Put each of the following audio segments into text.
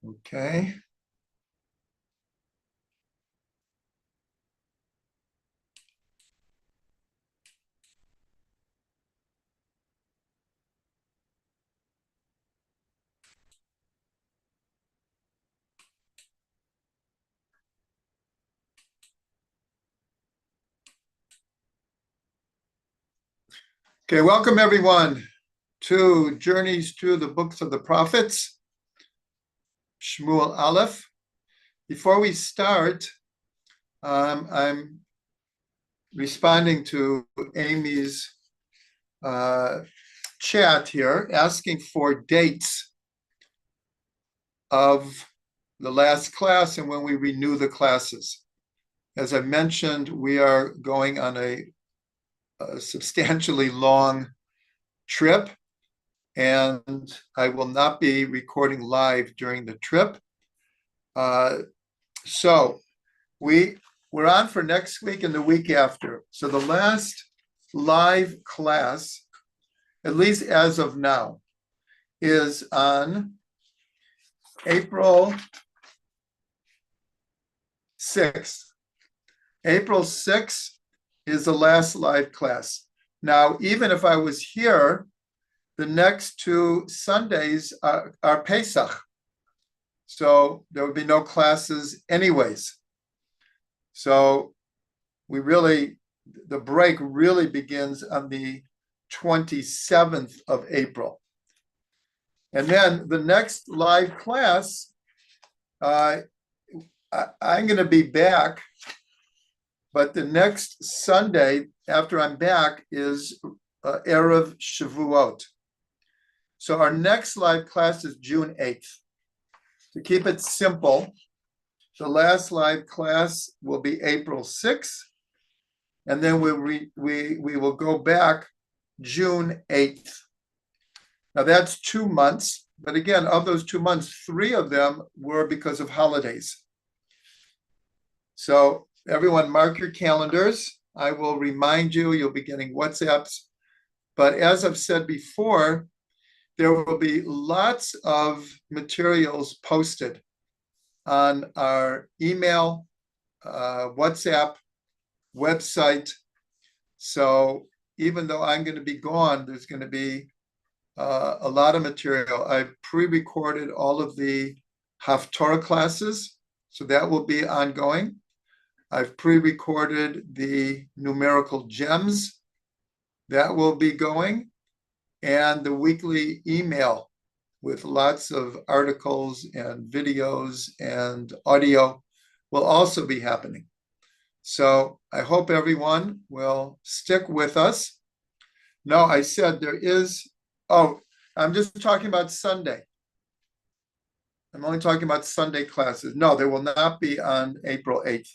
Okay. Okay, welcome everyone to Journeys Through the Books of the Prophets, Shmuel Aleph. Before we start, I'm responding to Amy's chat here, asking for dates of the last class and when we renew the classes. As I mentioned, we are going on a substantially long trip, and I will not be recording live during the trip. So we're on for next week and the week after. So the last live class, at least as of now, is on April 6th. April 6th is the last live class. Now, even if I was here, the next two Sundays are Pesach. So there would be no classes anyways. So the break really begins on the 27th of April. And then the next live class, I'm going to be back, but the next Sunday after I'm back is Erev Shavuot. So our next live class is June 8th. To keep it simple, the last live class will be April 6th, and then we will go back June 8th. Now that's 2 months, but again, of those 2 months, 3 of them were because of holidays. So everyone mark your calendars. I will remind you, you'll be getting WhatsApps. But as I've said before, there will be lots of materials posted on our email, WhatsApp, website. So even though I'm going to be gone, there's going to be a lot of material. I've pre-recorded all of the Haftorah classes, so that will be ongoing. I've pre-recorded the numerical gems, that will be going, and the weekly email with lots of articles and videos and audio will also be happening. So I hope everyone will stick with us. No, I said there is, I'm just talking about Sunday. I'm only talking about Sunday classes. No, there will not be on April 8th.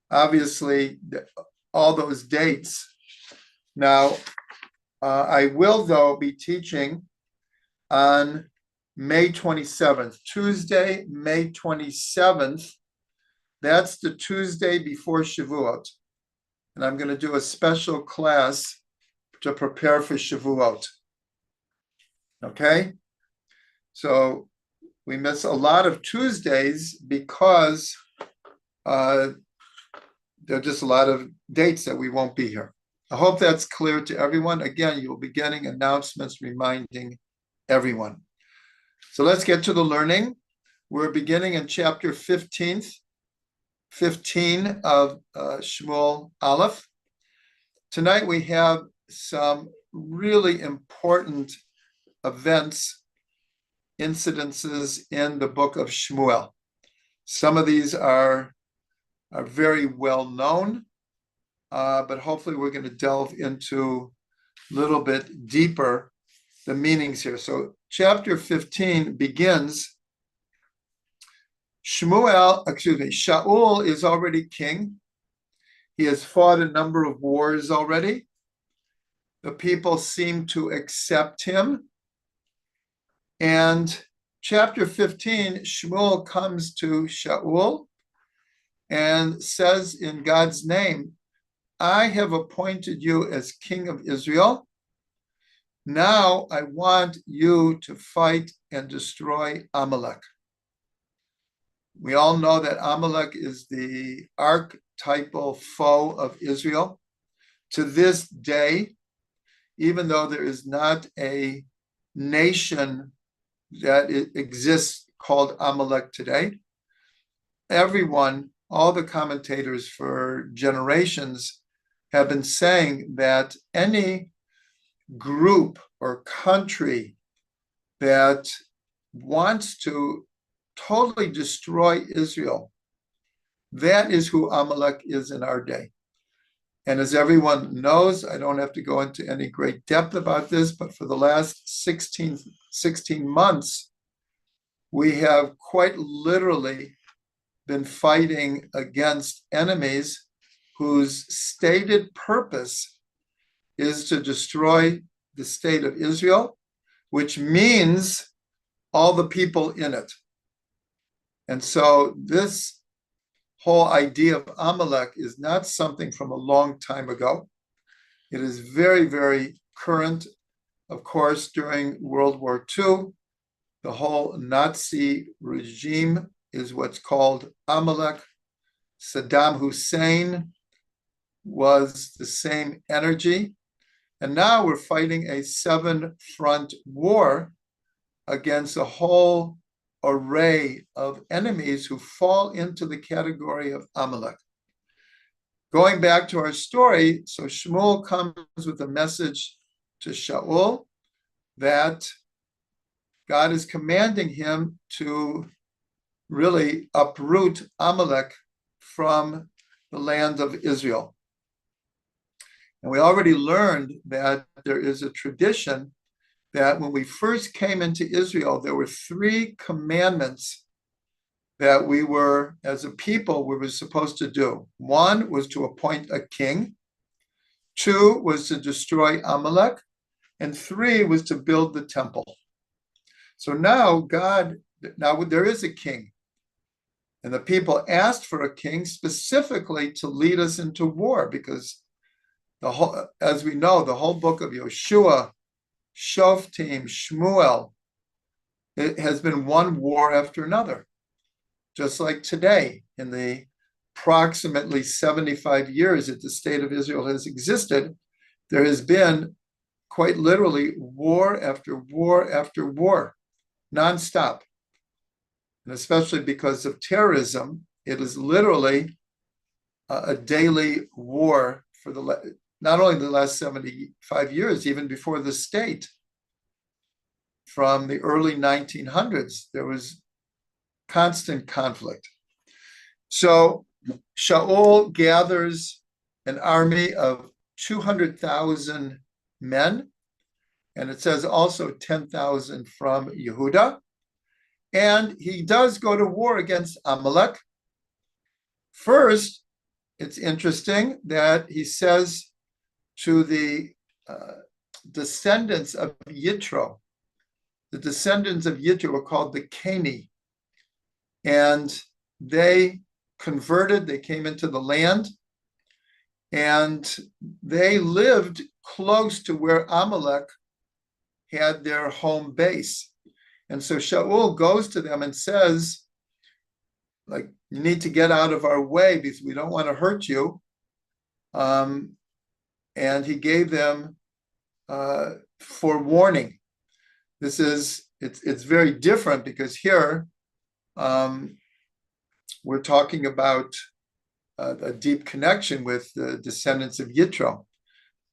Obviously, all those dates. Now, I will, though, be teaching on May 27th, Tuesday, May 27th. That's the Tuesday before Shavuot. And I'm going to do a special class to prepare for Shavuot. Okay? So we miss a lot of Tuesdays because there are just a lot of dates that we won't be here. I hope that's clear to everyone. Again, you'll be getting announcements reminding everyone. So let's get to the learning. We're beginning in chapter 15 of Shmuel Aleph. Tonight we have some really important events, incidences in the book of Shmuel. Some of these are very well known, but hopefully we're going to delve into a little bit deeper the meanings here. So chapter 15 begins, Shaul is already king. He has fought a number of wars already. The people seem to accept him. And chapter 15, Shmuel comes to Shaul and says in God's name, I have appointed you as king of Israel. Now I want you to fight and destroy Amalek. We all know that Amalek is the archetypal foe of Israel. To this day, even though there is not a nation that exists called Amalek today, everyone, all the commentators for generations have been saying that any group or country that wants to totally destroy Israel, that is who Amalek is in our day. And as everyone knows, I don't have to go into any great depth about this, but for the last 16 months, we have quite literally been fighting against enemies whose stated purpose is to destroy the state of Israel, which means all the people in it. And so this whole idea of Amalek is not something from a long time ago. It is very, very current. Of course, during World War II, the whole Nazi regime is what's called Amalek. Saddam Hussein was the same energy. And now we're fighting a 7-front war against a whole array of enemies who fall into the category of Amalek. Going back to our story, so Shmuel comes with a message to Shaul that God is commanding him to really uproot Amalek from the land of Israel. And we already learned that there is a tradition that when we first came into Israel, there were 3 commandments that we were, as a people, we were supposed to do. 1 was to appoint a king. 2 was to destroy Amalek. And 3 was to build the temple. So now there is a king. And the people asked for a king specifically to lead us into war, because as we know, the whole book of Yoshua, Shoftim, Shmuel, it has been one war after another. Just like today, in the approximately 75 years that the state of Israel has existed, there has been quite literally war after war after war, nonstop. And especially because of terrorism, it is literally a daily war for not only the last 75 years, even before the state. From the early 1900s, there was constant conflict. So Shaul gathers an army of 200,000 men, and it says also 10,000 from Yehuda. And he does go to war against Amalek. First, it's interesting that he says to the descendants of Yitro, the descendants of Yitro were called the Cani, and they converted, they came into the land, and they lived close to where Amalek had their home base. And so Shaul goes to them and says, like, you need to get out of our way because we don't want to hurt you. And he gave them forewarning. It's very different, because here we're talking about a deep connection with the descendants of Yitro.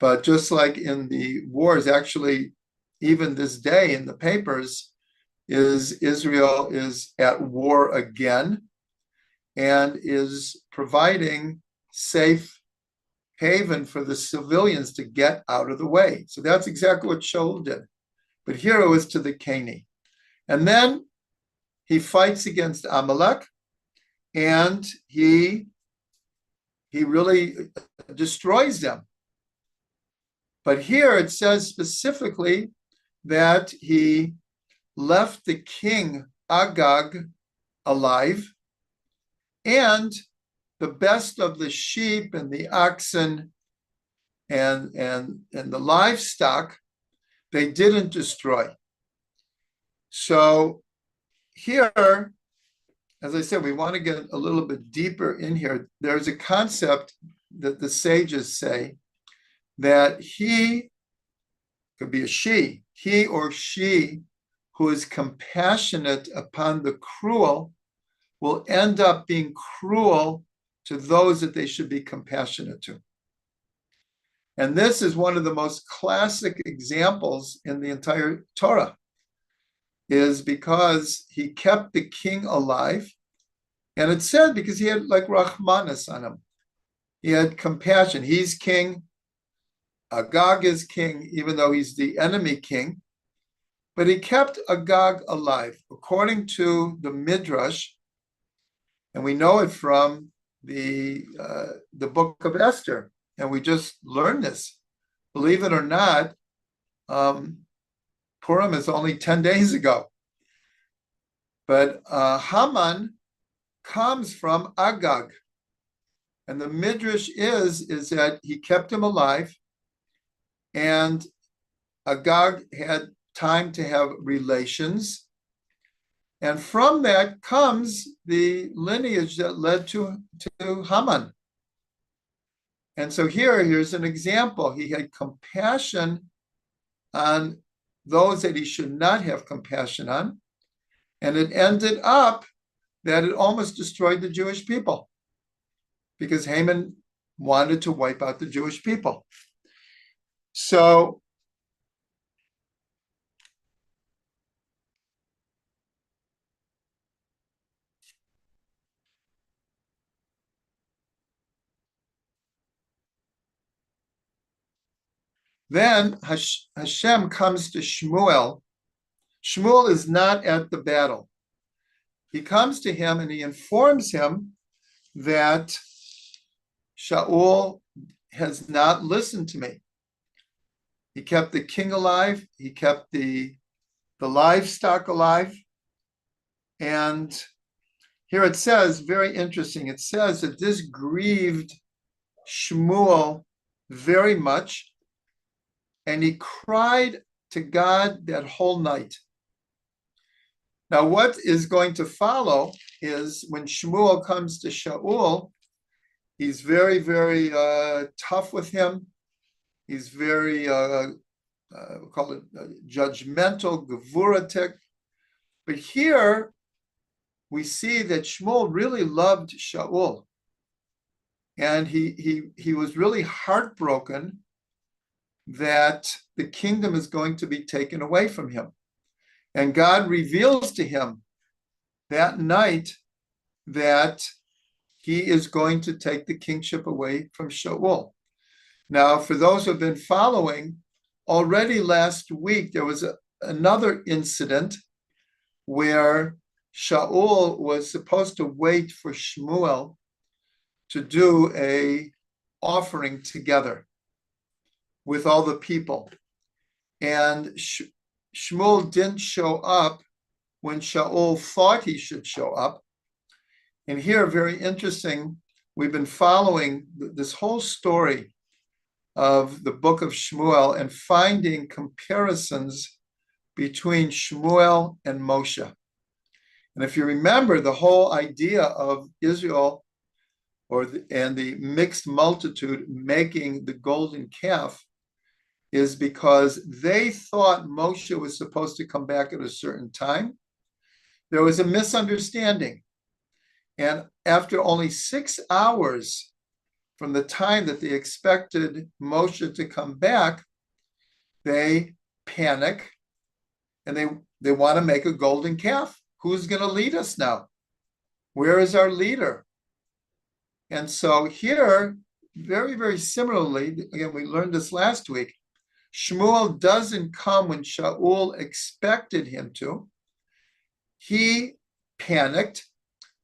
But just like in the wars, actually, even this day in the papers, Israel is at war again and is providing safe haven for the civilians to get out of the way. So that's exactly what Shaul did. But here it was to the Cani. And then he fights against Amalek, and he really destroys them. But here it says specifically that he left the king Agag alive, and the best of the sheep and the oxen and the livestock they didn't destroy. So here, as I said, we want to get a little bit deeper in here. There's a concept that the sages say that he, could be a she, he or she who is compassionate upon the cruel will end up being cruel to those that they should be compassionate to. And this is one of the most classic examples in the entire Torah, is because he kept the king alive. And it said because he had like Rahmanas on him. He had compassion. He's king. Agag is king, even though he's the enemy king. But he kept Agag alive. According to the Midrash, and we know it from the book of Esther, and we just learned this. Believe it or not, Purim is only 10 days ago. But Haman comes from Agag. And the Midrash is that he kept him alive, and Agag had time to have relations. And from that comes the lineage that led to Haman. And so here's an example. He had compassion on those that he should not have compassion on. And it ended up that it almost destroyed the Jewish people, because Haman wanted to wipe out the Jewish people. So then Hashem comes to Shmuel. Shmuel is not at the battle. He comes to him and he informs him that Shaul has not listened to me. He kept the king alive. He kept the livestock alive. And here it says, very interesting, it says that this grieved Shmuel very much, and he cried to God that whole night. Now, what is going to follow is when Shmuel comes to Shaul, he's very, very tough with him. He's very, we call it judgmental, gevuratic. But here we see that Shmuel really loved Shaul. And he was really heartbroken that the kingdom is going to be taken away from him. And God reveals to him that night that he is going to take the kingship away from Shaul. Now, for those who have been following, already last week, there was another incident where Shaul was supposed to wait for Shmuel to do a offering together with all the people. And Shmuel didn't show up when Shaul thought he should show up. And here, very interesting, we've been following this whole story of the book of Shmuel and finding comparisons between Shmuel and Moshe. And if you remember, the whole idea of Israel and the mixed multitude making the golden calf is because they thought Moshe was supposed to come back at a certain time. There was a misunderstanding. And after only 6 hours from the time that they expected Moshe to come back, they panic and they want to make a golden calf. Who's going to lead us now? Where is our leader? And so here, very, very similarly, again, we learned this last week, Shmuel doesn't come when Shaul expected him to. He panicked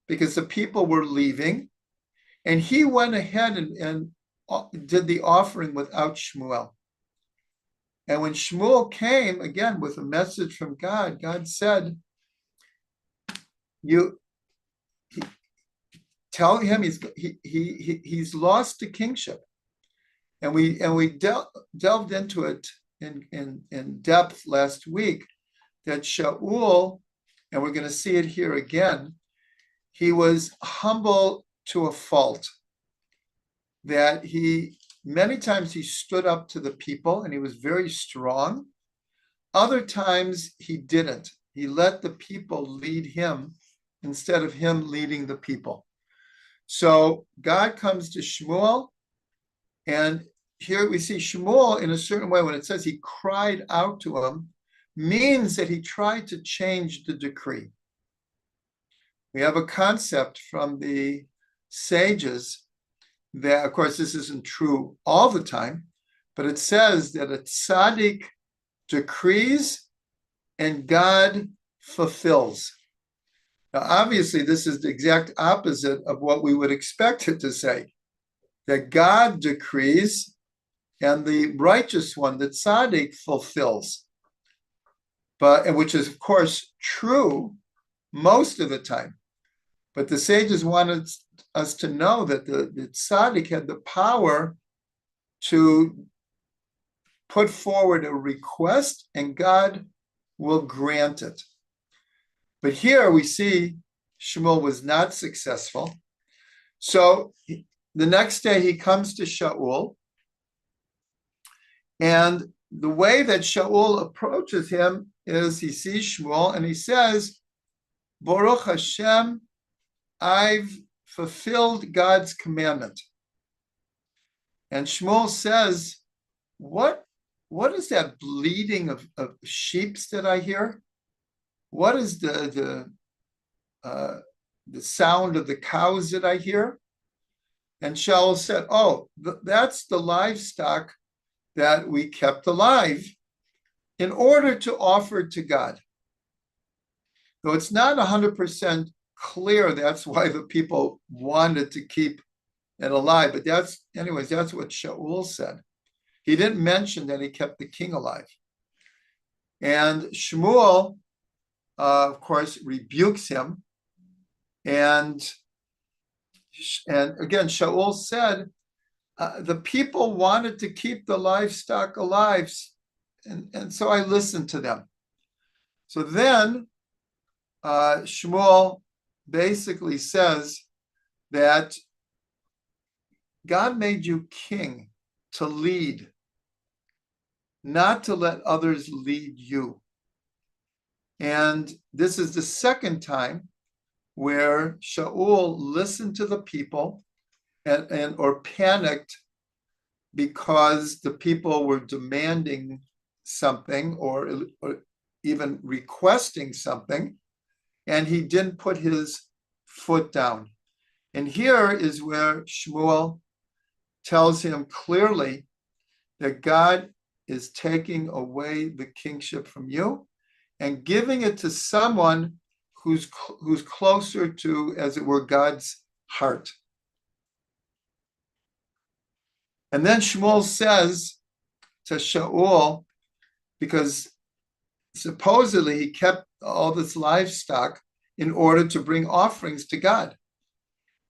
because the people were leaving, and he went ahead and did the offering without Shmuel. And when Shmuel came, again, with a message from God, God said, tell him he's lost the kingship. And we delved into it in depth last week that Shaul, and we're going to see it here again, he was humble to a fault, that many times he stood up to the people and he was very strong. Other times he didn't. He let the people lead him instead of him leading the people. So God comes to Shmuel, and here we see Shmuel in a certain way. When it says he cried out to him, means that he tried to change the decree. We have a concept from the sages that, of course, this isn't true all the time, but it says that a tzaddik decrees and God fulfills. Now, obviously, this is the exact opposite of what we would expect it to say, that God decrees and the righteous one, the tzaddik, fulfills. But which is, of course, true most of the time. But the sages wanted us to know that the tzaddik had the power to put forward a request and God will grant it. But here we see Shmuel was not successful. So the next day he comes to Shaul, and the way that Shaul approaches him is he sees Shmuel and he says, Baruch Hashem, I've fulfilled God's commandment. And Shmuel says, what is that bleating of sheep that I hear? What is the sound of the cows that I hear? And Shaul said, oh, that's the livestock that we kept alive in order to offer to God. Though it's not 100% clear that's why the people wanted to keep it alive, but that's what Shaul said. He didn't mention that he kept the king alive. And Shmuel, of course, rebukes him. And again, Shaul said, the people wanted to keep the livestock alive, and so I listened to them. So then Shmuel basically says that God made you king to lead, not to let others lead you. And this is the second time where Shaul listened to the people or panicked because the people were demanding something or even requesting something, and he didn't put his foot down. And here is where Shmuel tells him clearly that God is taking away the kingship from you and giving it to someone who's closer to, as it were, God's heart. And then Shmuel says to Shaul, because supposedly he kept all this livestock in order to bring offerings to God.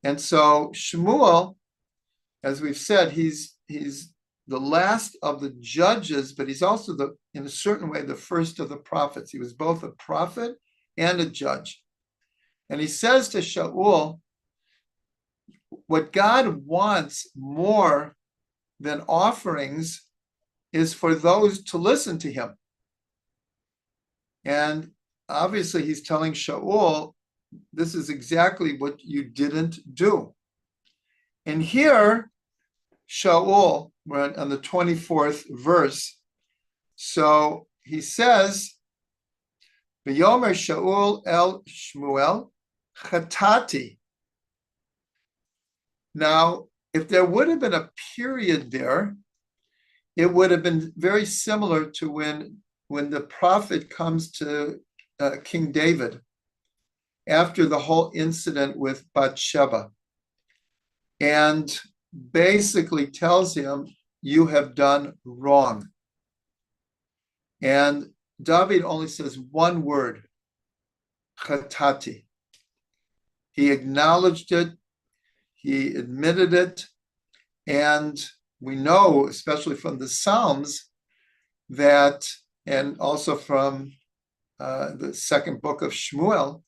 And so Shmuel, as we've said, he's the last of the judges, but he's also in a certain way, the first of the prophets. He was both a prophet and a judge. And he says to Shaul, what God wants more than offerings is for those to listen to him. And obviously he's telling Shaul, this is exactly what you didn't do. And here, Shaul, we're on the 24th verse. So he says, V'yomer Shaul el Shmuel chatati. Now, if there would have been a period there, it would have been very similar to when the prophet comes to King David after the whole incident with Bathsheba and basically tells him, you have done wrong. And David only says one word, chatati. He acknowledged it, he admitted it, and we know, especially from the Psalms, that, and also from the second book of Shmuel,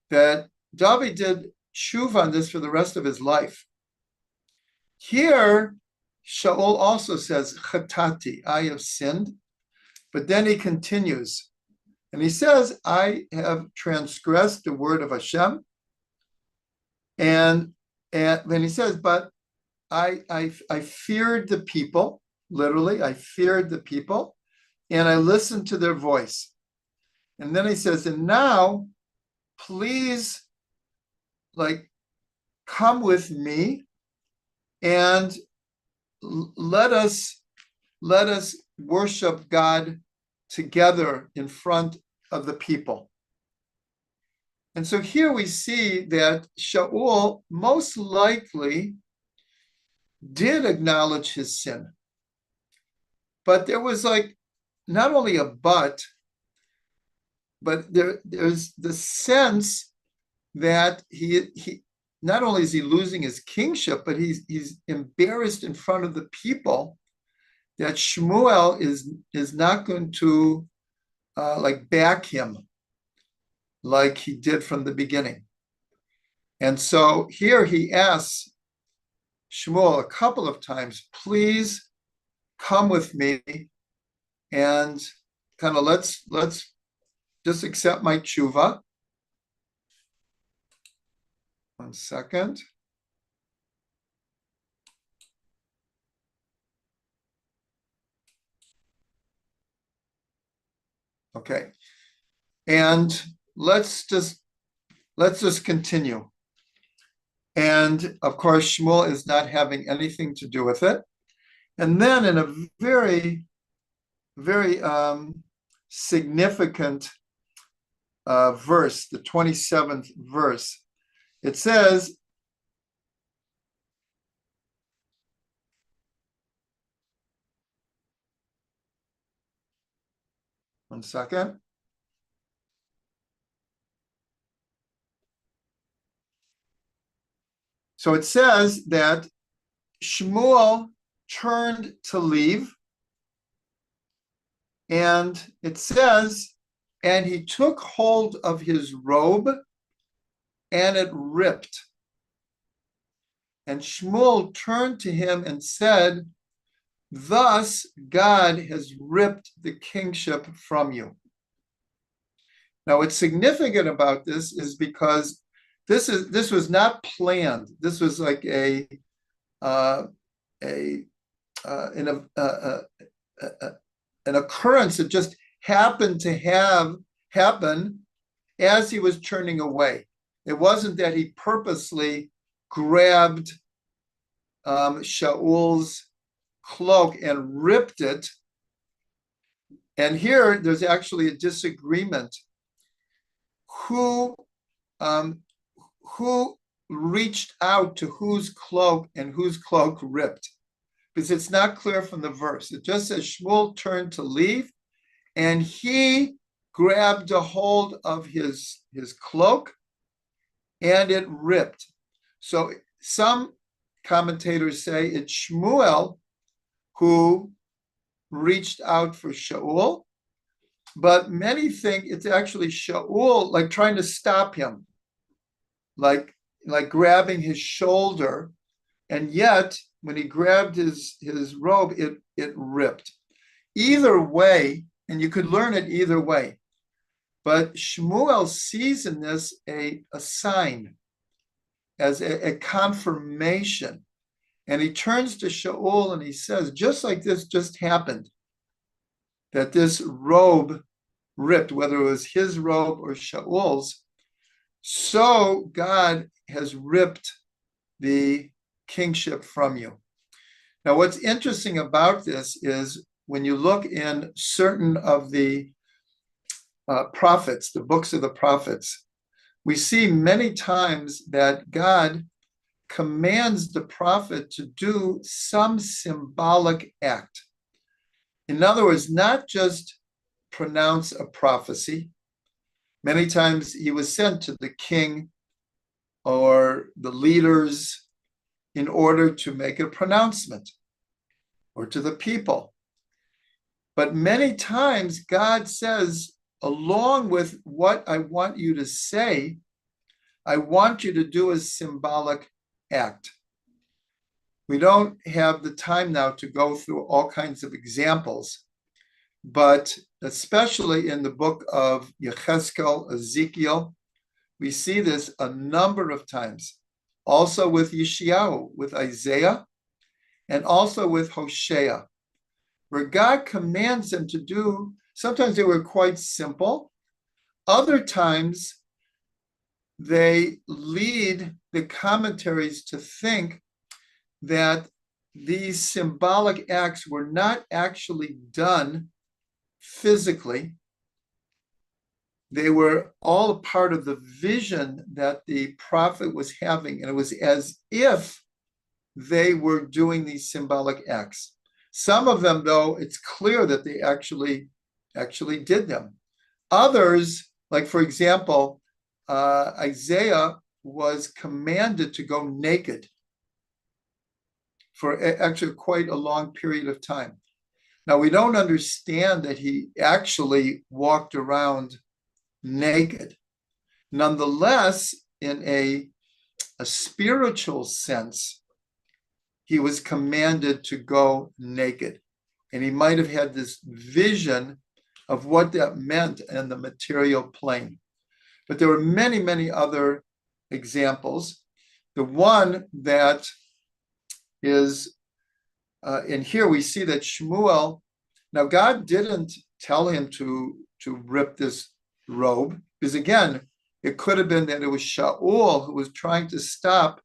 that David did tshuva on this for the rest of his life. Here, Shaul also says, Chatati, I have sinned. But then he continues, and he says, I have transgressed the word of Hashem. And then he says, but I feared the people, literally, I feared the people, and I listened to their voice. And then he says, and now, please, come with me and let us worship God together in front of the people. And so here we see that Shaul most likely did acknowledge his sin. But there was not only a but there's the sense that he not only is he losing his kingship, but he's embarrassed in front of the people that Shmuel is not going to back him like he did from the beginning. And so here he asks Shmuel a couple of times, please come with me and kind of let's just accept my tshuva. One second. Okay. And let's just continue. And of course, Shmuel is not having anything to do with it. And then in a very, very significant verse, the 27th verse, it says, one second. So it says that Shmuel turned to leave, and it says, and he took hold of his robe, and it ripped. And Shmuel turned to him and said, thus God has ripped the kingship from you. Now, what's significant about this is because this was not planned. This was like an occurrence that just happened to happen as he was turning away. It wasn't that he purposely grabbed Shaul's cloak and ripped it. And here there's actually a disagreement. Who reached out to whose cloak and whose cloak ripped? Because it's not clear from the verse. It just says Shmuel turned to leave, and he grabbed a hold of his cloak, and it ripped. So some commentators say it's Shmuel who reached out for Shaul, but many think it's actually Shaul, trying to stop him, like grabbing his shoulder, and yet when he grabbed his robe, it ripped. Either way, and you could learn it either way, but Shmuel sees in this a sign, as a confirmation. And he turns to Shaul and he says, just like this just happened, that this robe ripped, whether it was his robe or Shaul's, so God has ripped the kingship from you. Now, what's interesting about this is when you look in certain of the prophets, the books of the prophets, we see many times that God commands the prophet to do some symbolic act. In other words, not just pronounce a prophecy. Many times he was sent to the king or the leaders in order to make a pronouncement, or to the people. But many times God says, along with what I want you to say, I want you to do a symbolic act. We don't have the time now to go through all kinds of examples, but especially in the book of Yechezkel, Ezekiel, we see this a number of times. Also with Yeshayahu, with Isaiah, and also with Hosea, where God commands them to do, sometimes they were quite simple. Other times they lead the commentaries to think that these symbolic acts were not actually done physically. They were all a part of the vision that the prophet was having, and it was as if they were doing these symbolic acts. Some of them, though, it's clear that they actually did them. Others, like for example, Isaiah was commanded to go naked for actually quite a long period of time. Now, we don't understand that he actually walked around naked. Nonetheless, in a spiritual sense, he was commanded to go naked. And he might have had this vision of what that meant in the material plane. But there were many, many other examples. The one that is in here, we see that Shmuel, now God didn't tell him to rip this robe, because again, it could have been that it was Shaul who was trying to stop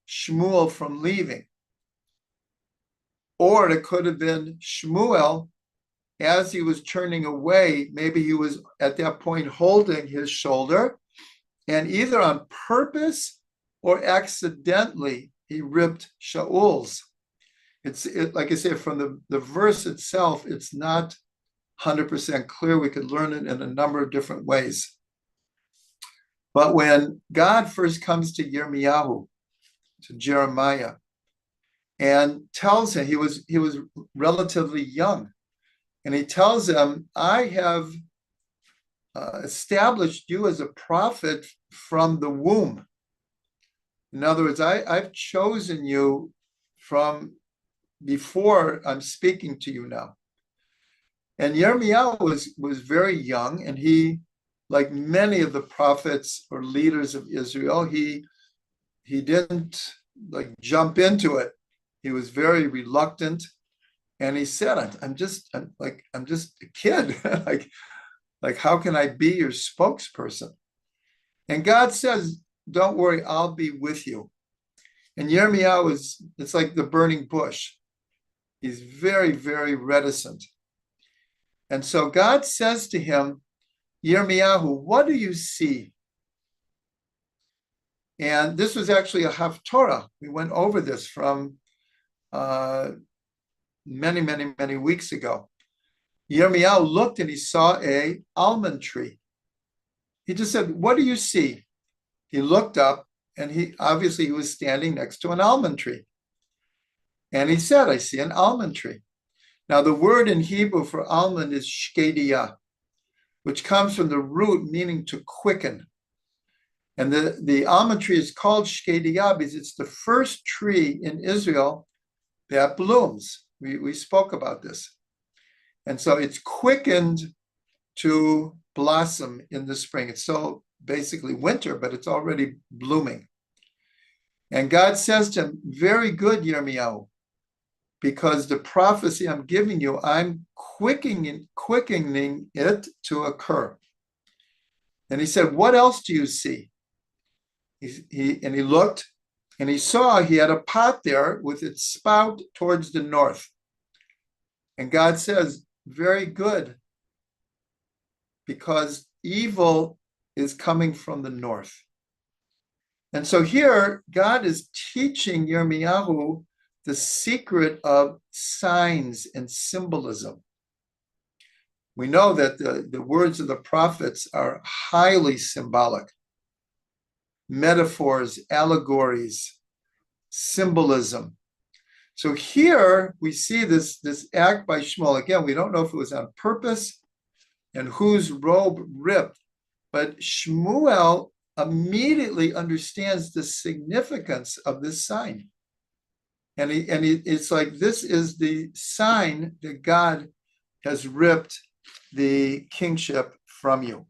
Shmuel from leaving. Or it could have been Shmuel, as he was turning away, maybe he was at that point holding his shoulder, and either on purpose or accidentally, he ripped Shaul's. Like I say, from the verse itself, it's not 100% clear. We could learn it in a number of different ways. But when God first comes to Yirmiyahu, to Jeremiah, and tells him, he was relatively young, and he tells him, I have established you as a prophet from the womb. In other words, I've chosen you from before I'm speaking to you now. And Yirmiyahu was very young, and he, like many of the prophets or leaders of Israel, he didn't like jump into it. He was very reluctant, and he said, I'm just a kid. like how can I be your spokesperson? And God says, don't worry, I'll be with you. And Yirmiyahu it's like the burning bush. He's very, very reticent. And so God says to him, Yirmiyahu, what do you see? And this was actually a Haftorah. We went over this from many, many, many weeks ago. Yirmiyahu looked and he saw a almond tree. He just said, what do you see? He looked up, and he was standing next to an almond tree. And he said, I see an almond tree. Now, the word in Hebrew for almond is shkediyah, which comes from the root meaning to quicken. And the almond tree is called shkediyah because it's the first tree in Israel that blooms. We spoke about this. And so it's quickened to blossom in the spring. It's still basically winter, but it's already blooming. And God says to him, very good, Yirmiyahu, because the prophecy I'm giving you, I'm quickening it to occur. And he said, what else do you see? He looked, and he saw he had a pot there with its spout towards the north. And God says, very good, because evil is coming from the north. And so here, God is teaching Yirmiyahu the secret of signs and symbolism. We know that the words of the prophets are highly symbolic. Metaphors, allegories, symbolism. So here we see this act by Shmuel. Again, we don't know if it was on purpose and whose robe ripped, but Shmuel immediately understands the significance of this sign. It's like, this is the sign that God has ripped the kingship from you.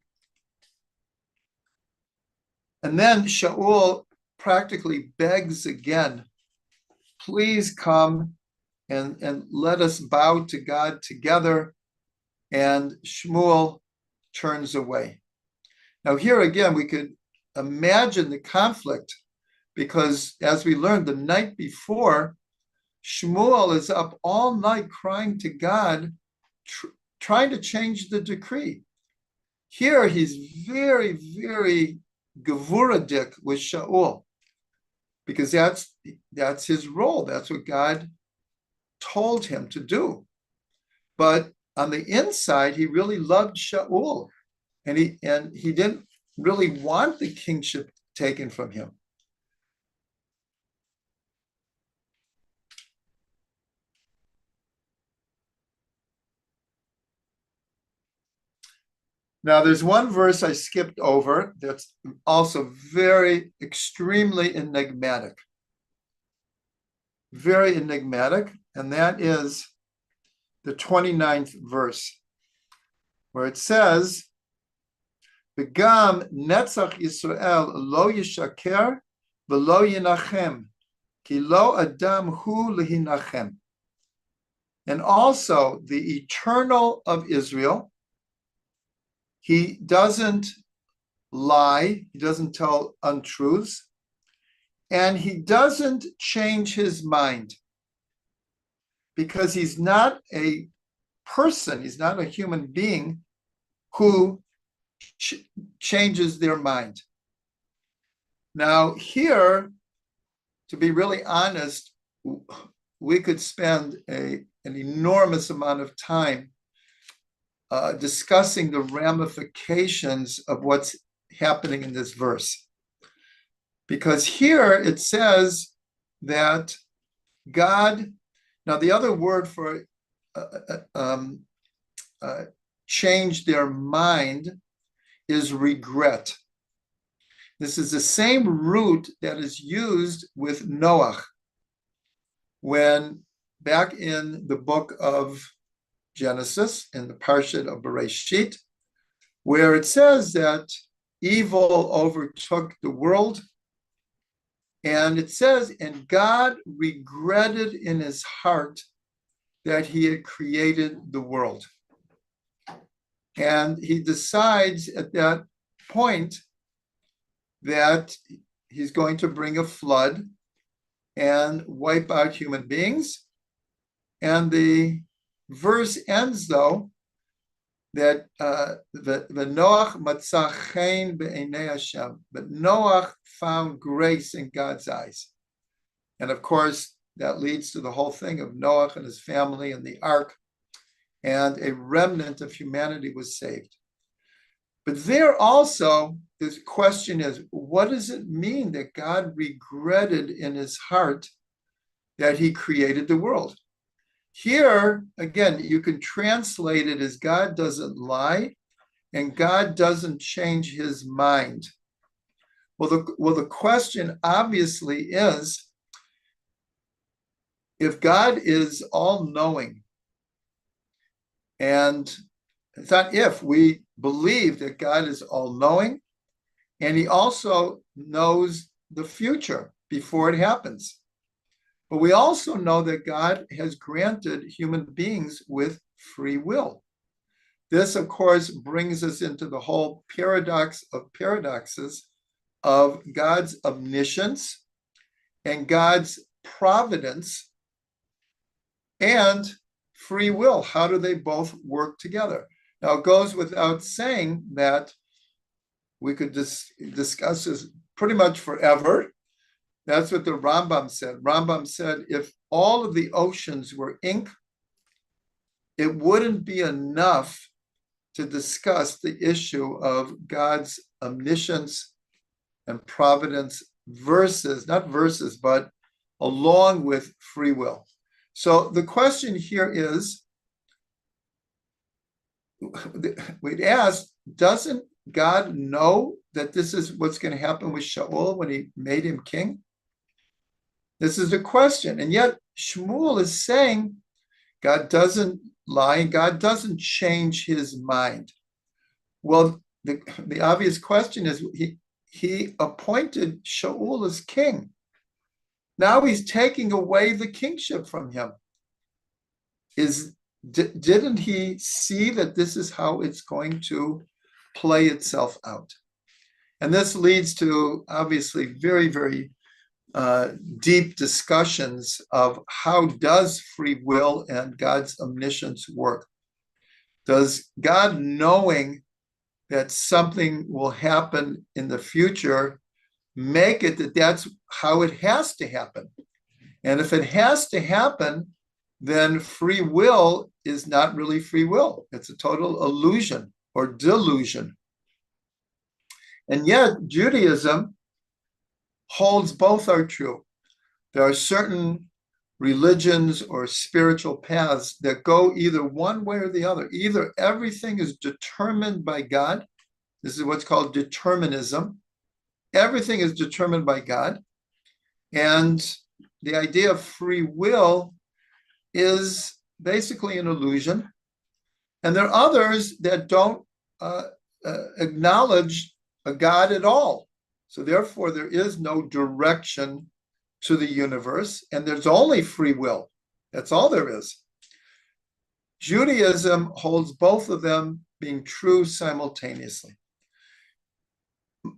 And then Shaul practically begs again, please come and let us bow to God together. And Shmuel turns away. Now here again, we could imagine the conflict, because as we learned the night before, Shmuel is up all night crying to God, trying to change the decree. Here he's very, very gevuradik with Shaul, because that's his role. That's what God told him to do. But on the inside, he really loved Shaul, and he didn't really want the kingship taken from him. Now, there's one verse I skipped over that's also very extremely enigmatic. Very enigmatic, and that is the 29th verse, where it says, V'gam netzach Yisrael lo yishaker v'lo yinachem, ki lo adam hu lehinachem. And also the eternal of Israel, he doesn't lie, he doesn't tell untruths, and he doesn't change his mind, because he's not a person, he's not a human being who changes their mind. Now here, to be really honest, we could spend an enormous amount of time discussing the ramifications of what's happening in this verse. Because here it says that God, now the other word for change their mind is regret. This is the same root that is used with Noach, when back in the book of Genesis, in the Parshat of Bereshit, where it says that evil overtook the world, and it says, and God regretted in his heart that he had created the world. And he decides at that point that he's going to bring a flood and wipe out human beings. And the verse ends, though, that Noach matzah chen be'enei Hashem, but Noach found grace in God's eyes. And of course, that leads to the whole thing of Noach and his family and the ark, and a remnant of humanity was saved. But there also, the question is, what does it mean that God regretted in his heart that he created the world? Here, again, you can translate it as God doesn't lie and God doesn't change his mind. Well, the question obviously is, if God is all-knowing, and it's not if, we believe that God is all-knowing, and he also knows the future before it happens. But we also know that God has granted human beings with free will. This, of course, brings us into the whole paradox of paradoxes of God's omniscience and God's providence and free will. How do they both work together? Now, it goes without saying that we could discuss this pretty much forever. That's what the Rambam said. Rambam said, if all of the oceans were ink, it wouldn't be enough to discuss the issue of God's omniscience and providence versus, not versus, but along with free will. So the question here is, we'd ask, doesn't God know that this is what's going to happen with Shaul when he made him king? This is the question. And yet Shmuel is saying God doesn't lie, God doesn't change his mind. Well, the obvious question is he appointed Shaul as king. Now he's taking away the kingship from him. Didn't he see that this is how it's going to play itself out? And this leads to obviously very, very deep discussions of how does free will and God's omniscience work? Does God, knowing that something will happen in the future, make it that that's how it has to happen? And if it has to happen, then free will is not really free will. It's a total illusion or delusion. And yet Judaism holds both are true. There are certain religions or spiritual paths that go either one way or the other. Either everything is determined by God. This is what's called determinism. Everything is determined by God. And the idea of free will is basically an illusion. And there are others that don't acknowledge a God at all. So therefore, there is no direction to the universe, and there's only free will. That's all there is. Judaism holds both of them being true simultaneously.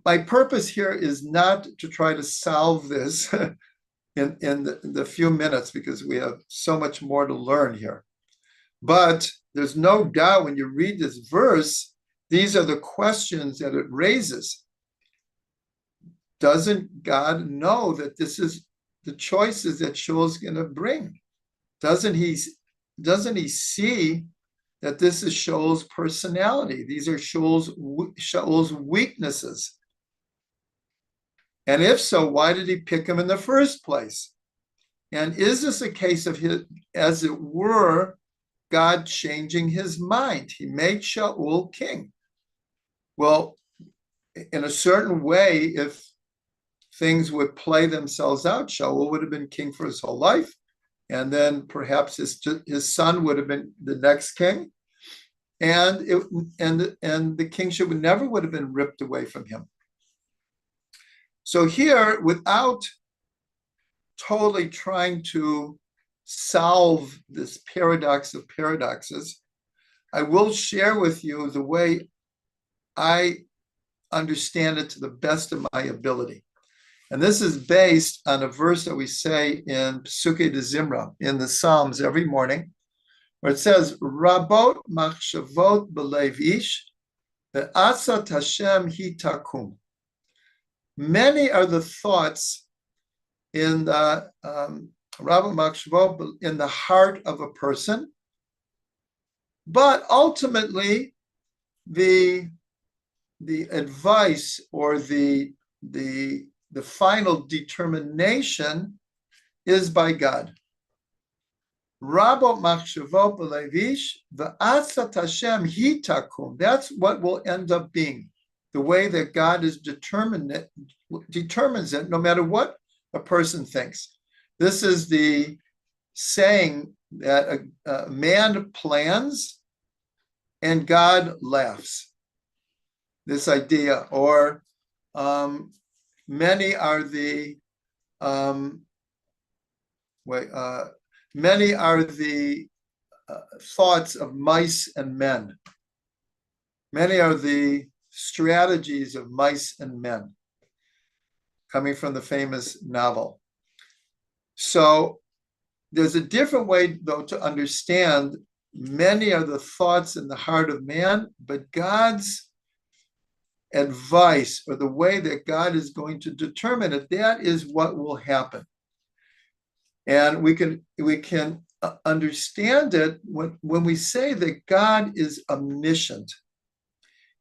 My purpose here is not to try to solve this in the few minutes, because we have so much more to learn here. But there's no doubt when you read this verse, these are the questions that it raises. Doesn't God know that this is the choices that Shaul's going to bring? Doesn't he see that this is Shaul's personality? These are Shaul's weaknesses. And if so, why did he pick him in the first place? And is this a case of his, as it were, God changing his mind? He made Shaul king. Well, in a certain way, if things would play themselves out, Shaul would have been king for his whole life, and then perhaps his son would have been the next king, and the kingship would have been ripped away from him. So here, without totally trying to solve this paradox of paradoxes, I will share with you the way I understand it to the best of my ability. And this is based on a verse that we say in Psukei de Zimra, in the Psalms every morning, where it says, Rabot machshavot belev ish, ve'atzat Hashem hi takum. Many are the thoughts in the Rabot machshavot, in the heart of a person, but ultimately the advice or the final determination is by God. Rabot machshavot belev ish, ve'atzat Hashem hi takum. That's what will end up being. The way that God is determines it, no matter what a person thinks. This is the saying that a man plans and God laughs. This idea, or many are the thoughts of mice and men. Many are the strategies of mice and men, coming from the famous novel. So there's a different way, though, to understand many are the thoughts in the heart of man, but God's advice, or the way that God is going to determine it, that is what will happen. And we can understand it when we say that God is omniscient.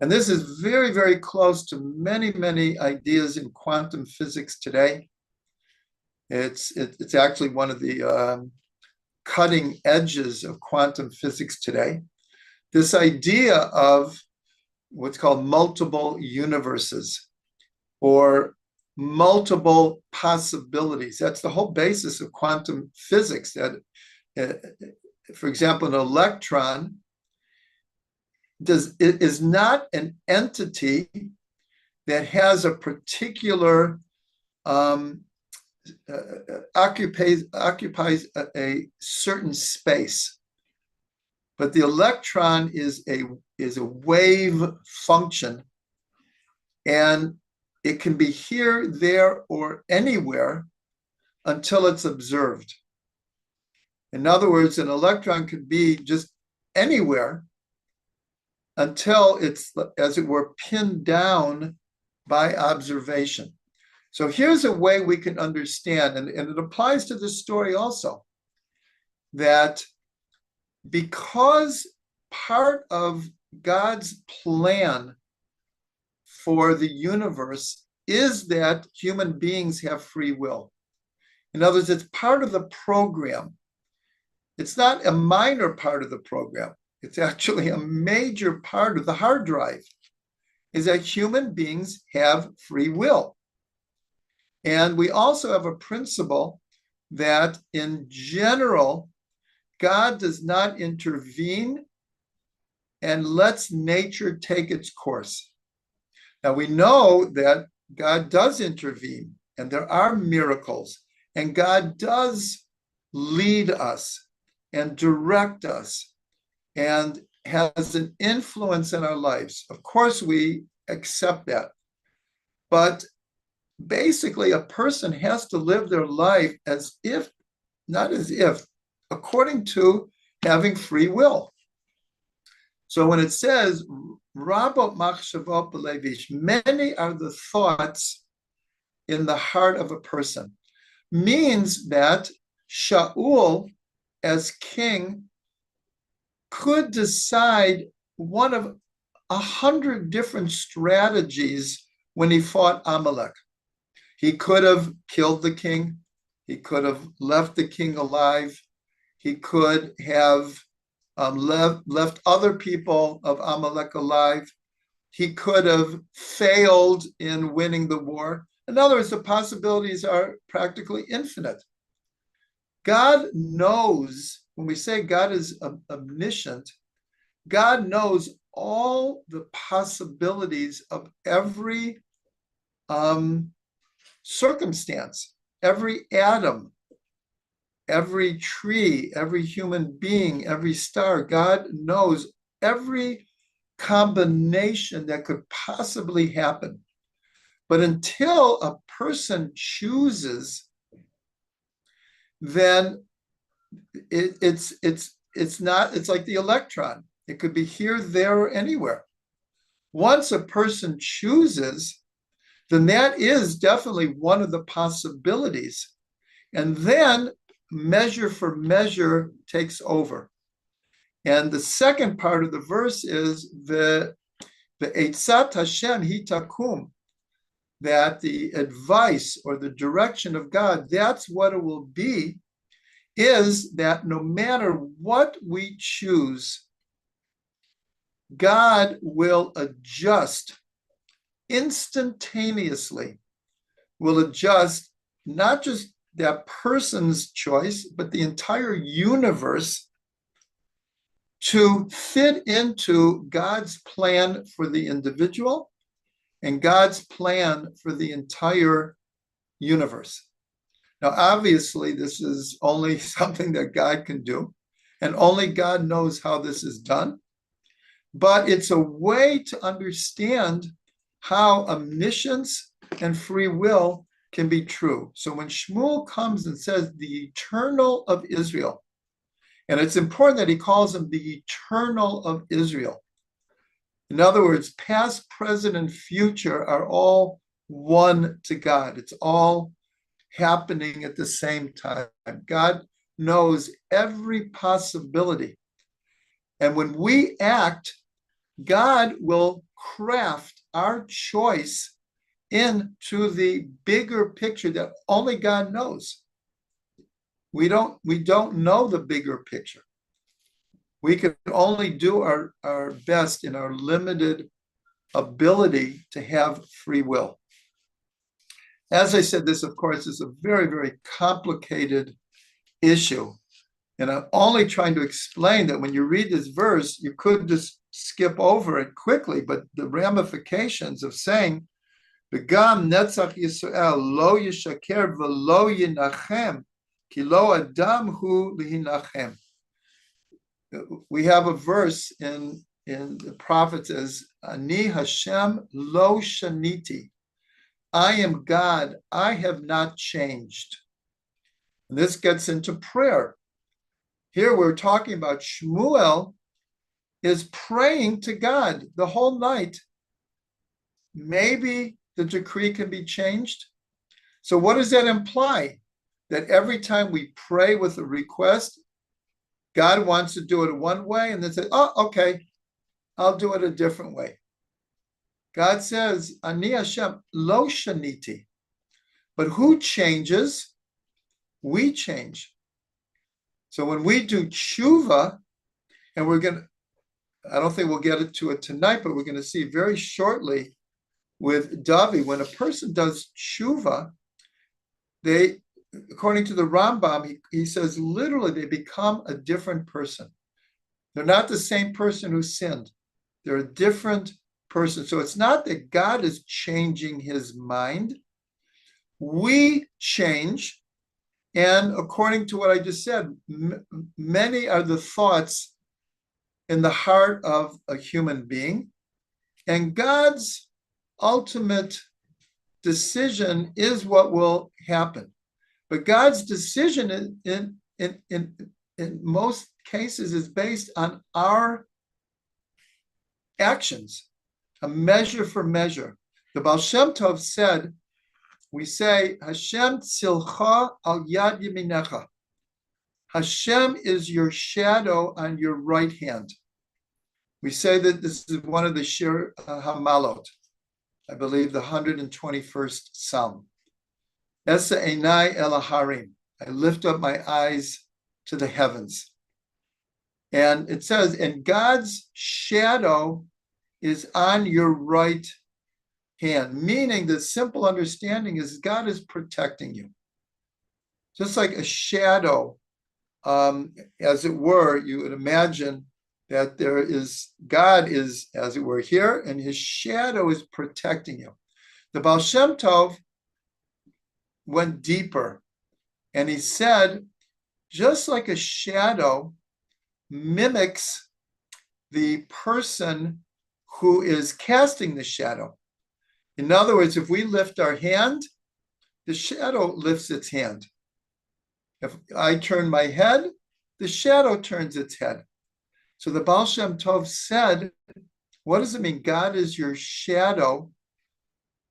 And this is very, very close to many, many ideas in quantum physics today. It's actually one of the cutting edges of quantum physics today. This idea of what's called multiple universes or multiple possibilities. That's the whole basis of quantum physics. That, for example, an electron is not an entity that has a particular occupies a certain space, but the electron is a wave function, and it can be here, there, or anywhere until it's observed. In other words, an electron could be just anywhere until it's, as it were, pinned down by observation. So here's a way we can understand, and it applies to this story also, that because part of God's plan for the universe is that human beings have free will. In other words, it's part of the program. It's not a minor part of the program. It's actually a major part of the hard drive, is that human beings have free will. And we also have a principle that in general, God does not intervene and lets nature take its course. Now we know that God does intervene and there are miracles, and God does lead us and direct us and has an influence in our lives. Of course, we accept that. But basically, a person has to live their life as if, not as if, according to having free will. So when it says, Rabot machshavot belevish, many are the thoughts in the heart of a person, means that Shaul, as king, could decide one of 100 different strategies when he fought Amalek. He could have killed the king. He could have left the king alive. He could have left other people of Amalek alive. He could have failed in winning the war. In other words, the possibilities are practically infinite. God knows, when we say God is omniscient, God knows all the possibilities of every circumstance, every atom, every tree, every human being, every star. God knows every combination that could possibly happen. But until a person chooses, then it's not, it's like the electron. It could be here, there, or anywhere. Once a person chooses, then that is definitely one of the possibilities. And then measure for measure takes over. And the second part of the verse is the Eitzat Hashem hitakum, that the advice or the direction of God, that's what it will be, is that no matter what we choose, God will adjust instantaneously, will adjust not just that person's choice, but the entire universe to fit into God's plan for the individual and God's plan for the entire universe. Now, obviously, this is only something that God can do, and only God knows how this is done. But it's a way to understand how omniscience and free will can be true. So when Shmuel comes and says the eternal of Israel, and it's important that he calls him the eternal of Israel. In other words, past, present, and future are all one to God. It's all happening at the same time. God knows every possibility. And when we act, God will craft our choice into the bigger picture that only God knows. We don't know the bigger picture. We can only do our best in our limited ability to have free will. As I said, this, of course, is a very, very complicated issue. And I'm only trying to explain that when you read this verse, you could just skip over it quickly, but the ramifications of saying, "V'gam netzach Yisrael lo yishaker v'lo yinachem, ki lo adam hu lihinachem." We have a verse in the prophets as Ani Hashem lo shaniti. I am God, I have not changed. And this gets into prayer. Here we're talking about Shmuel is praying to God the whole night. Maybe the decree can be changed. So what does that imply? That every time we pray with a request, God wants to do it one way and then say, "Oh, okay, I'll do it a different way." God says, Ani Hashem lo shaniti. But who changes? We change. So when we do tshuva, and I don't think we'll get to it tonight, but we're going to see very shortly with Davi, when a person does tshuva, they, according to the Rambam, he says literally they become a different person. They're not the same person who sinned. They're a different person. So it's not that God is changing his mind. We change. And according to what I just said, many are the thoughts in the heart of a human being. And God's ultimate decision is what will happen. But God's decision in most cases is based on our actions, a measure for measure. The Baal Shem Tov said, we say, Hashem tzilcha al yad yeminecha. Hashem is your shadow on your right hand. We say that this is one of the Shir Hamalot, I believe the 121st Psalm. Esa einai el harim. I lift up my eyes to the heavens. And it says, and God's shadow is on your right hand, meaning the simple understanding is God is protecting you. Just like a shadow, as it were, you would imagine that God is, as it were, here, and his shadow is protecting you. The Baal Shem Tov went deeper, and he said, just like a shadow mimics the person who is casting the shadow. In other words, if we lift our hand, the shadow lifts its hand. If I turn my head, the shadow turns its head. So the Baal Shem Tov said, what does it mean? God is your shadow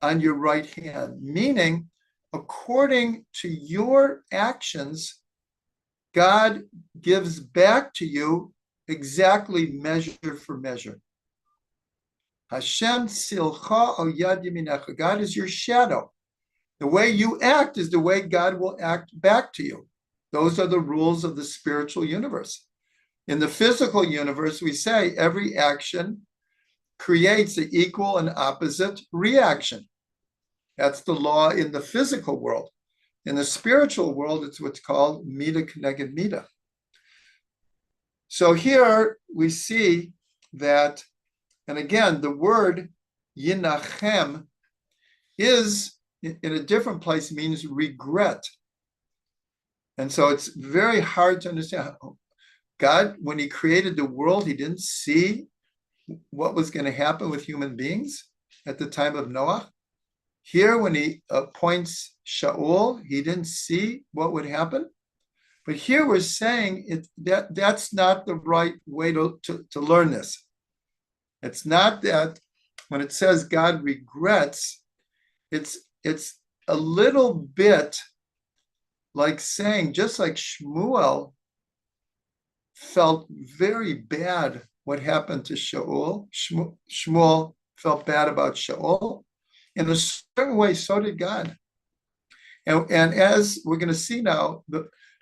on your right hand, meaning according to your actions, God gives back to you exactly measure for measure. Hashem silcha al yad yeminecha. God is your shadow. The way you act is the way God will act back to you. Those are the rules of the spiritual universe. In the physical universe, we say every action creates an equal and opposite reaction. That's the law in the physical world. In the spiritual world, it's what's called midah k'neged midah. So here we see that, and again, the word yinachem is, in a different place, means regret. And so it's very hard to understand. God, when he created the world, he didn't see what was going to happen with human beings at the time of Noah. Here, when he appoints Shaul, he didn't see what would happen. But here we're saying that's not the right way to learn this. It's not that when it says God regrets, it's a little bit like saying, just like Shmuel felt very bad what happened to Shaul. Shmuel felt bad about Shaul. In a certain way, so did God. And as we're going to see now,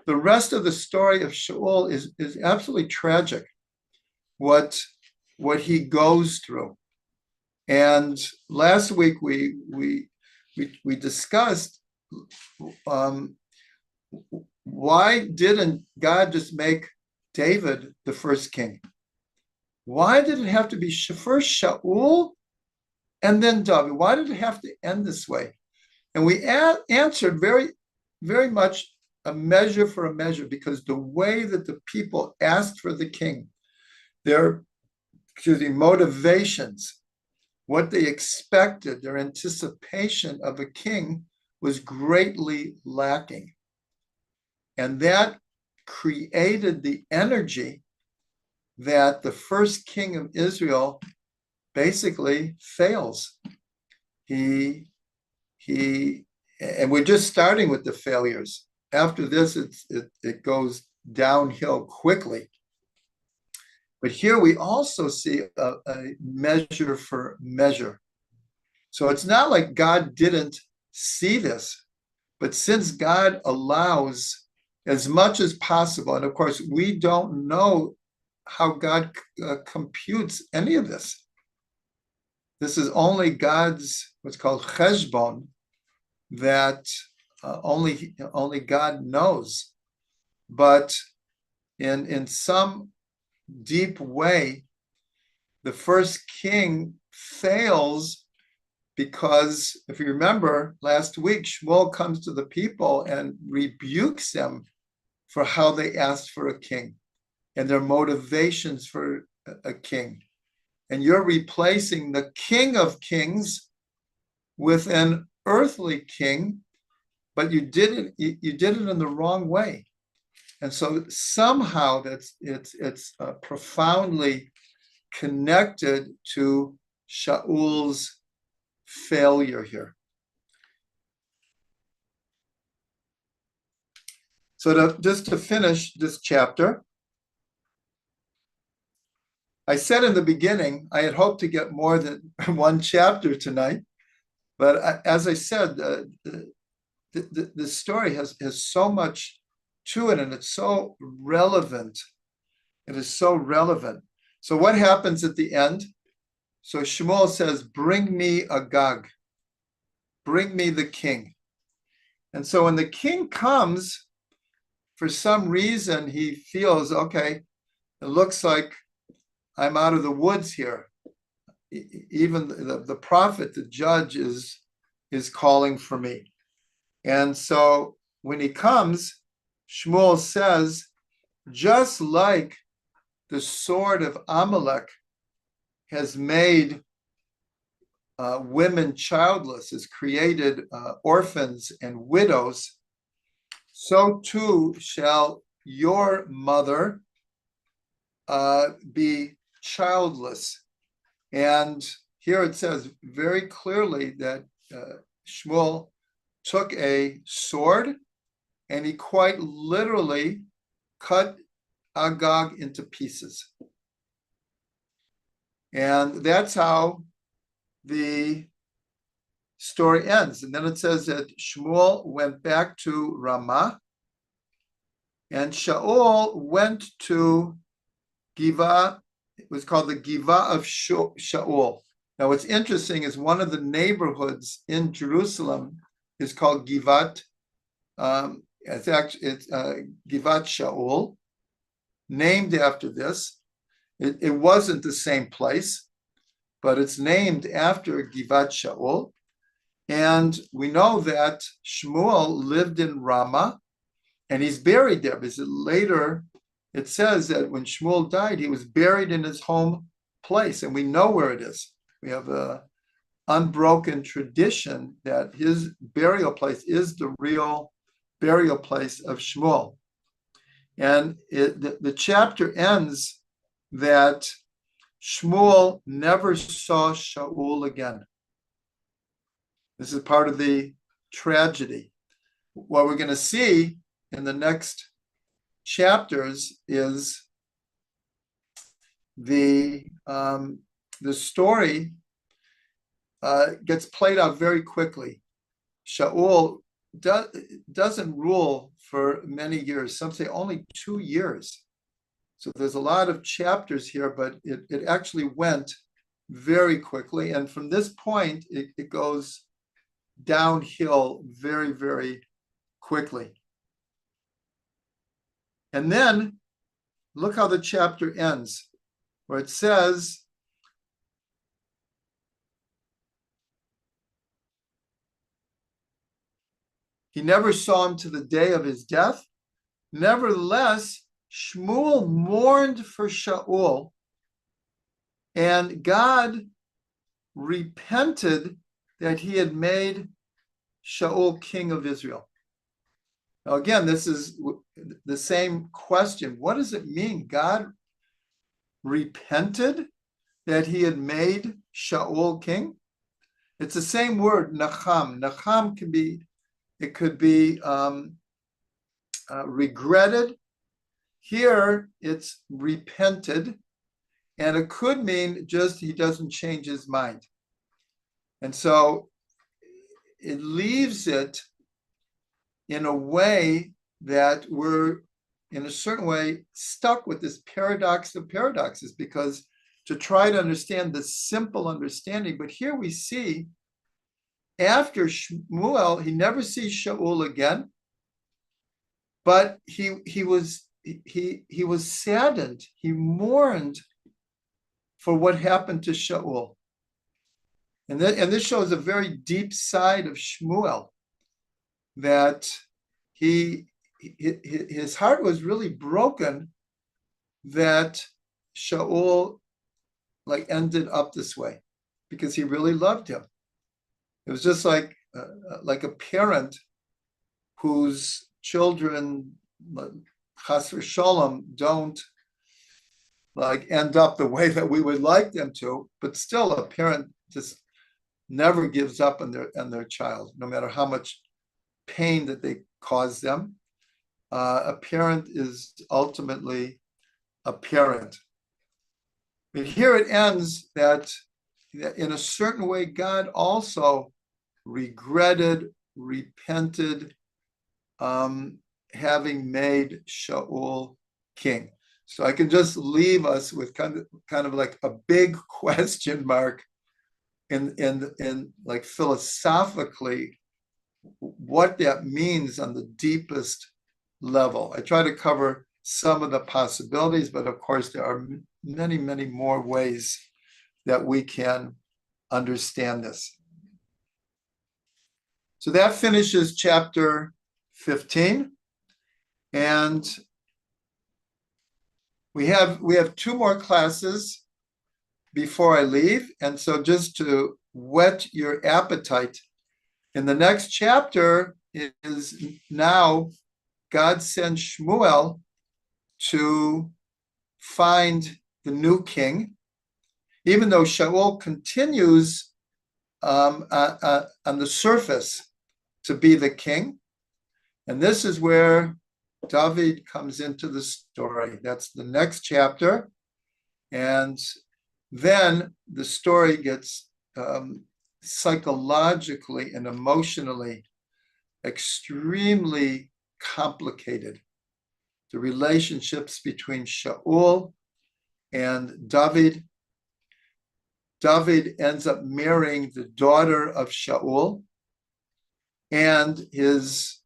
the rest of the story of Shaul is absolutely tragic. What he goes through. And last week we discussed why didn't God just make David the first king? Why did it have to be first Shaul and then David? Why did it have to end this way? And we answered very, very much a measure for a measure, because the way that the people asked for the king, their motivations, what they expected, their anticipation of a king was greatly lacking. And that created the energy that the first king of Israel basically fails. And we're just starting with the failures. After this, it goes downhill quickly. But here we also see a measure for measure. So it's not like God didn't see this, but since God allows as much as possible, and of course, we don't know how God computes any of this. This is only God's, what's called cheshbon, that only God knows. But in some deep way, the first king fails because, if you remember last week, Shmuel comes to the people and rebukes them for how they asked for a king and their motivations for a king. And you're replacing the King of Kings with an earthly king, but you did it in the wrong way. And so somehow it's profoundly connected to Shaul's failure here. So just to finish this chapter, I said in the beginning, I had hoped to get more than one chapter tonight, but as I said, the story has so much to it, and it's so relevant. It is so relevant. So what happens at the end? So Shmuel says, bring me Agag. Bring me the king. And so when the king comes, for some reason, he feels, okay, it looks like I'm out of the woods here. Even the prophet, the judge, is calling for me. And so when he comes, Shmuel says, just like the sword of Amalek has made women childless, has created orphans and widows, so too shall your mother be childless. And here it says very clearly that Shmuel took a sword and he quite literally cut Agag into pieces. And that's how the story ends. And then it says that Shmuel went back to Ramah, and Shaul went to Giva. It was called the Giva of Shaul. Now, what's interesting is one of the neighborhoods in Jerusalem is called Givat. It's Givat Shaul, named after this. It wasn't the same place, but it's named after Givat Shaul. And we know that Shmuel lived in Ramah, and he's buried there because later it says that when Shmuel died, he was buried in his home place, and we know where it is. We have an unbroken tradition that his burial place is the real burial place of Shmuel. And the chapter ends that Shmuel never saw Shaul again. This is part of the tragedy. What we're going to see in the next chapters is the story gets played out very quickly. Shaul doesn't rule for many years. Some say only 2 years. So there's a lot of chapters here, but it actually went very quickly. And from this point, it goes downhill very, very quickly. And then look how the chapter ends, where it says, he never saw him to the day of his death. Nevertheless, Shmuel mourned for Shaul, and God repented that he had made Shaul king of Israel. Now, again, this is the same question. What does it mean? God repented that he had made Shaul king? It's the same word, nacham. Nacham could be regretted. Here, it's repented, and it could mean just he doesn't change his mind. And so it leaves it in a way that we're, in a certain way, stuck with this paradox of paradoxes, because to try to understand the simple understanding, but here we see after Shmuel, he never sees Shaul again, but he was saddened. He mourned for what happened to Shaul. And this shows a very deep side of Shmuel, that his heart was really broken that Shaul ended up this way, because he really loved him. It was just like a parent whose children, chas v'sholom, don't end up the way that we would like them to, but still a parent just never gives up on their child, no matter how much pain that they cause them. A parent is ultimately a parent. But here it ends that in a certain way, God also regretted, repented, having made Shaul king. So I can just leave us with kind of like a big question mark in philosophically what that means on the deepest level. I try to cover some of the possibilities, but of course there are many, many more ways that we can understand this. So that finishes chapter 15. And we have 2 more classes before I leave. And so just to whet your appetite, in the next chapter is now God sends Shmuel to find the new king, even though Shaul continues on the surface to be the king. And this is where David comes into the story. That's the next chapter. And then the story gets psychologically and emotionally extremely complicated. The relationships between Shaul and David. David ends up marrying the daughter of Shaul, and his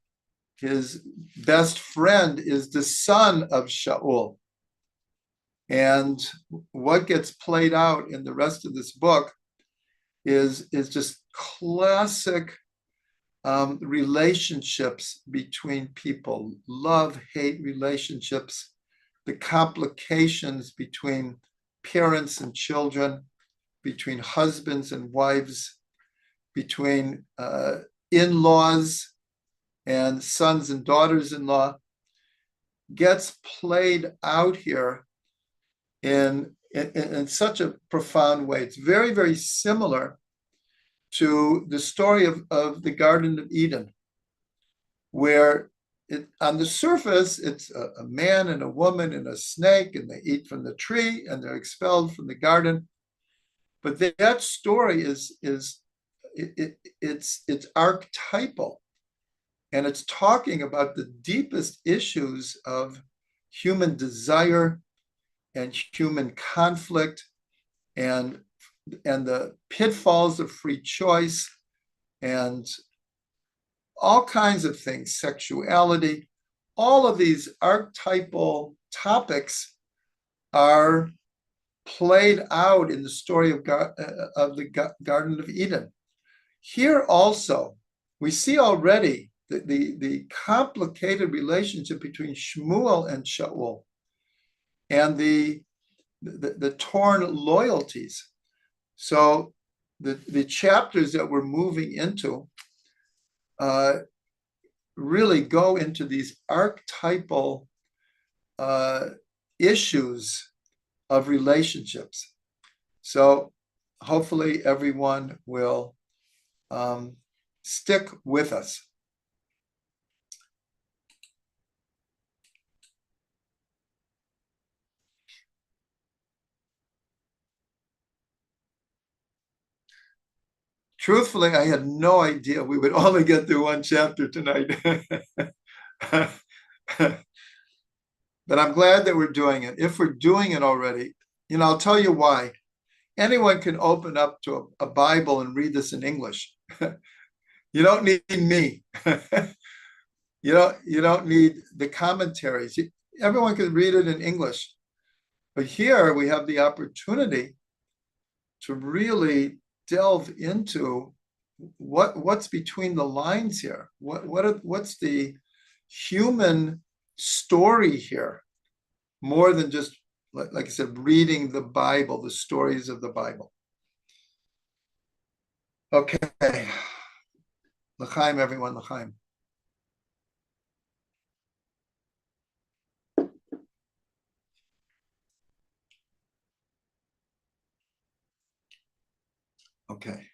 best friend is the son of Shaul. And what gets played out in the rest of this book is just classic relationships between people, love-hate relationships, the complications between parents and children, between husbands and wives, between in-laws and sons and daughters-in-law, gets played out here in such a profound way. It's very, very similar to the story of the Garden of Eden, where on the surface, it's a man and a woman and a snake, and they eat from the tree and they're expelled from the garden. But that story it's archetypal. And it's talking about the deepest issues of human desire and human conflict and the pitfalls of free choice and all kinds of things, sexuality. All of these archetypal topics are played out in the story of the Garden of Eden. Here also, we see already the complicated relationship between Shmuel and Shaul and the torn loyalties. So the chapters that we're moving into really go into these archetypal issues of relationships. So hopefully everyone will stick with us. Truthfully, I had no idea we would only get through one chapter tonight. But I'm glad that we're doing it. If we're doing it already, I'll tell you why. Anyone can open up to a Bible and read this in English. You don't need me. You don't need the commentaries. Everyone can read it in English. But here we have the opportunity to really delve into what's between the lines here. What's the human story here, more than just, like I said, reading the Bible, the stories of the Bible. Okay. L'chaim, everyone, l'chaim. Okay.